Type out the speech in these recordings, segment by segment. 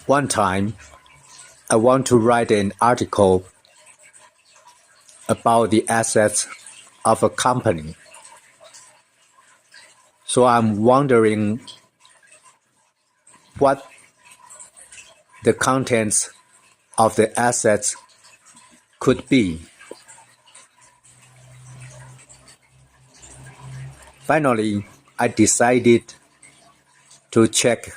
One time, I want to write an article about the assets of a company. So I'm wondering what the contents of the assets could be. Finally, I decided to check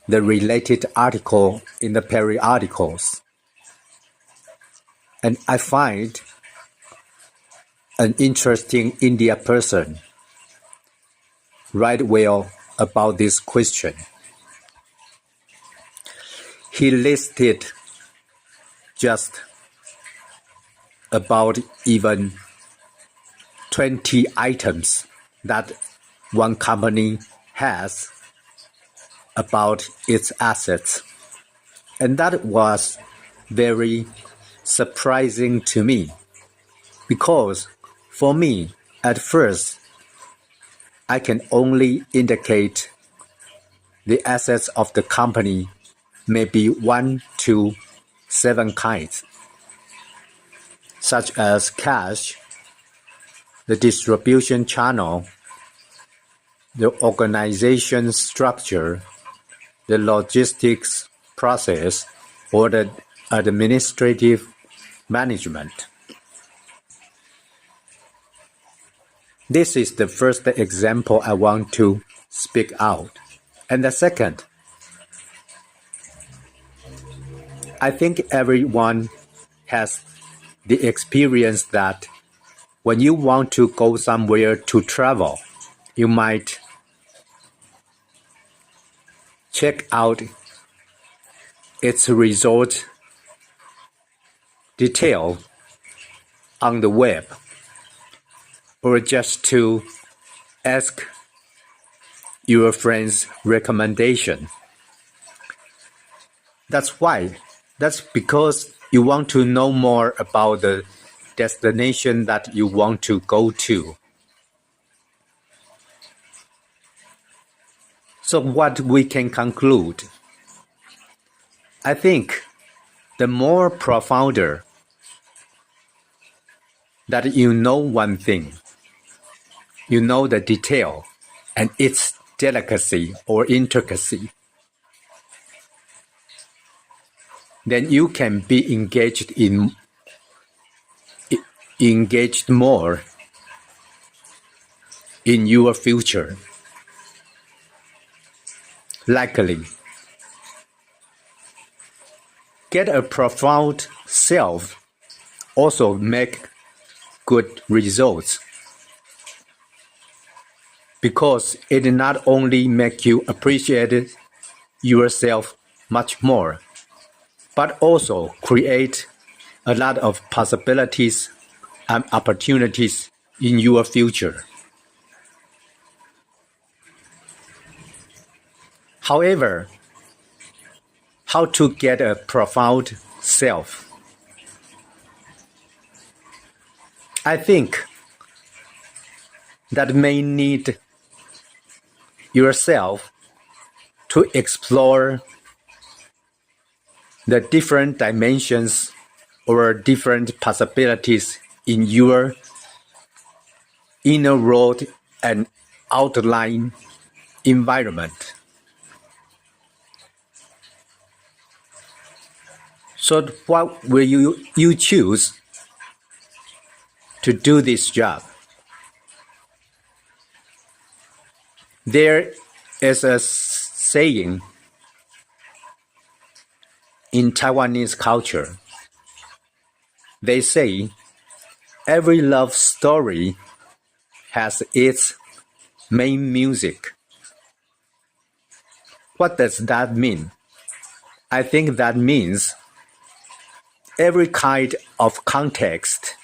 the related article in the periodicals, and I find an interesting India person write well about this question. He listed just about even 20 items that one company has about its assets, and that was very surprising to me, because for me, at first, I can only indicate the assets of the company may be 1 to 7 kinds, such as cash, the distribution channel, the organization structure, the logistics process, or the administrative management. This is the first example I want to speak out. And the second, I think everyone has the experience that when you want to go somewhere to travel, you might check out its resort detail on the web, or just to ask your friend's recommendation. That's because you want to know more about the destination that you want to go to. So what we can conclude, I think the more profounder that you know one thing, you know the detail and its delicacy or intricacy, then you can be engaged more in your future. Likely, get a profound self also make good results, because it not only make you appreciate yourself much more, but also create a lot of possibilities and opportunities in your future. However, how to get a profound self? I think that may need yourself to explore the different dimensions or different possibilities in your inner world and outline environment. So what will you choose to do this job? There is a saying in Taiwanese culture. They say every love story has its main music. What does that mean? I think that means every kind of context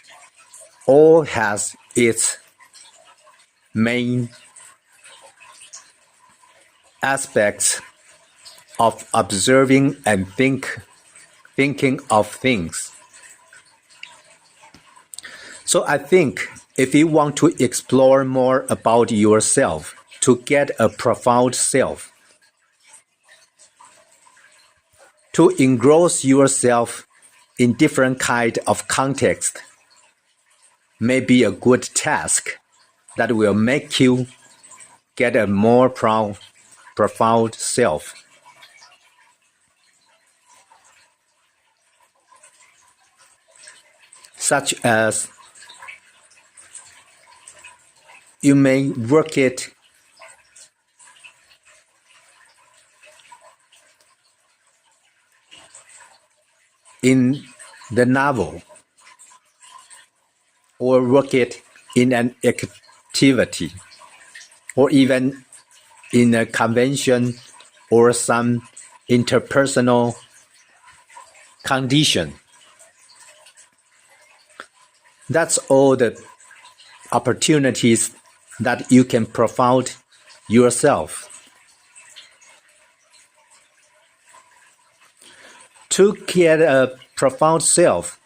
all has its main aspects of observing and thinking of things. So I think if you want to explore more about yourself, to get a profound self, To engross yourself in different kind of context may be a good task that will make you get a more profound self. Such as you may work it in the novel or work it in an activity or even in a convention or some interpersonal condition. That's all the opportunities that you can profound yourself. To get a profound self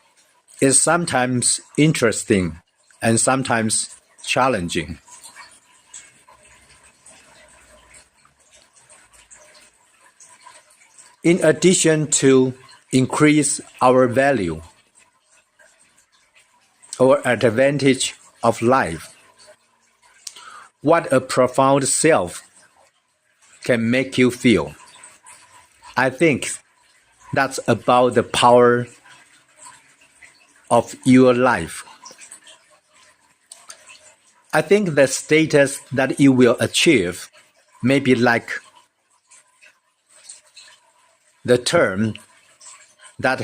is sometimes interesting and sometimes challenging. In addition to increase our value or advantage of life, what a profound self can make you feel. I think that's about the power of your life. I think the status that you will achieve may be like the term that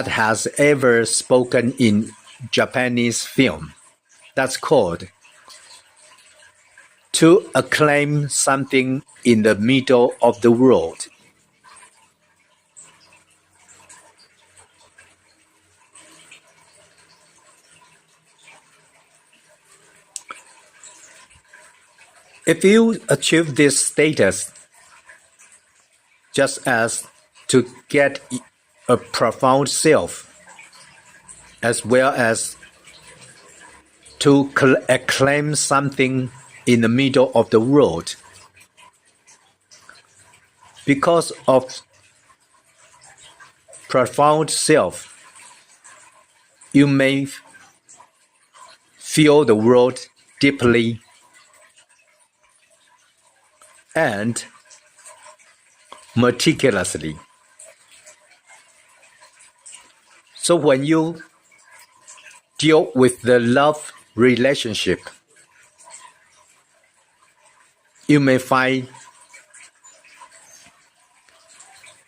has ever spoken in Japanese film. That's called to acclaim something in the middle of the world. If you achieve this status just as to get a profound self, as well as to acclaim something in the middle of the world, because of profound self, you may feel the world deeply and meticulously. So when you deal with the love relationship, you may find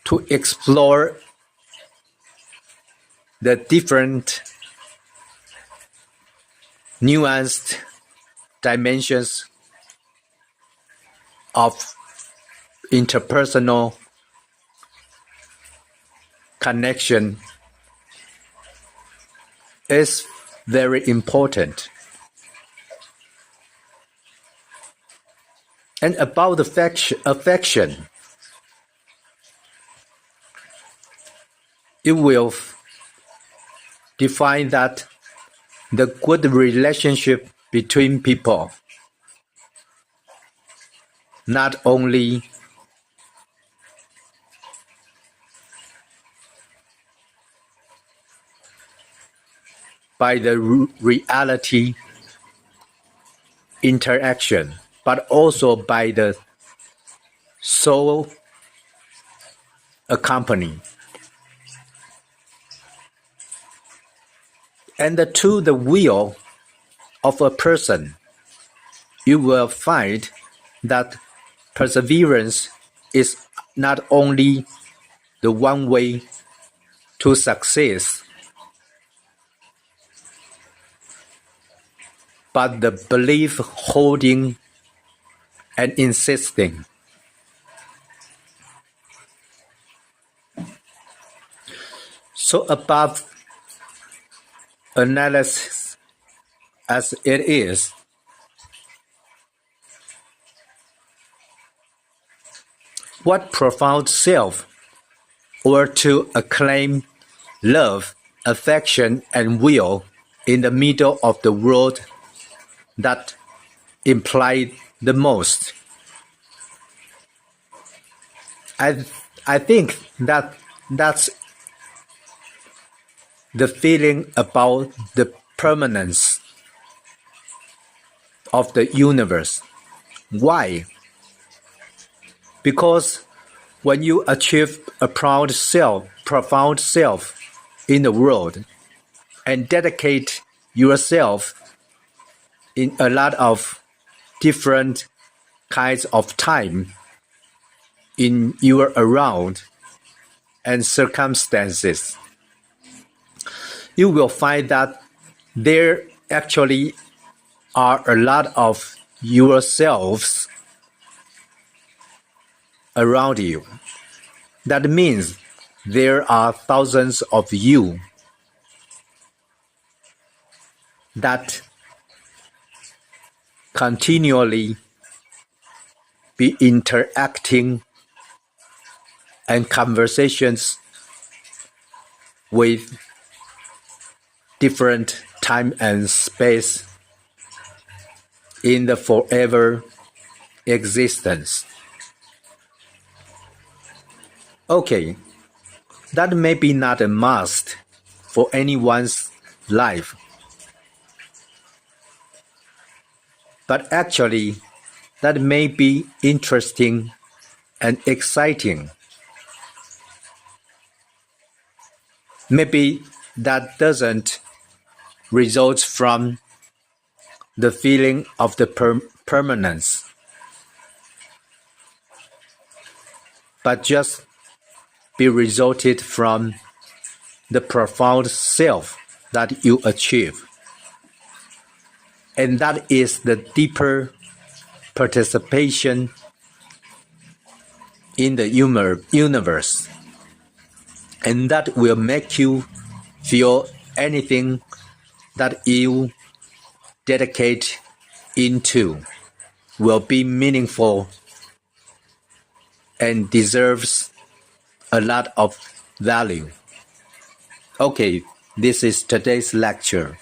to explore the different nuanced dimensions of interpersonal connection is very important. And about the affection, it will define that the good relationship between people not only by the reality interaction, but also by the soul accompany. And to the will of a person, you will find that perseverance is not only the one way to success, but the belief holding and insisting. So above analysis as it is, what profound self, or to acclaim love, affection, and will in the middle of the world that implied the most? I think that's the feeling about the permanence of the universe. Why? Because when you achieve a profound self in the world, and dedicate yourself in a lot of different kinds of time in your around and circumstances, you will find that there actually are a lot of yourselves around you. That means there are thousands of you that continually be interacting and conversations with different time and space in the forever existence. Okay, that may be not a must for anyone's life, but actually that may be interesting and exciting. Maybe that doesn't result from the feeling of the permanence, but just be resulted from the profound self that you achieve. And that is the deeper participation in the universe. And that will make you feel anything that you dedicate into will be meaningful and deserves a lot of value. Okay, this is today's lecture.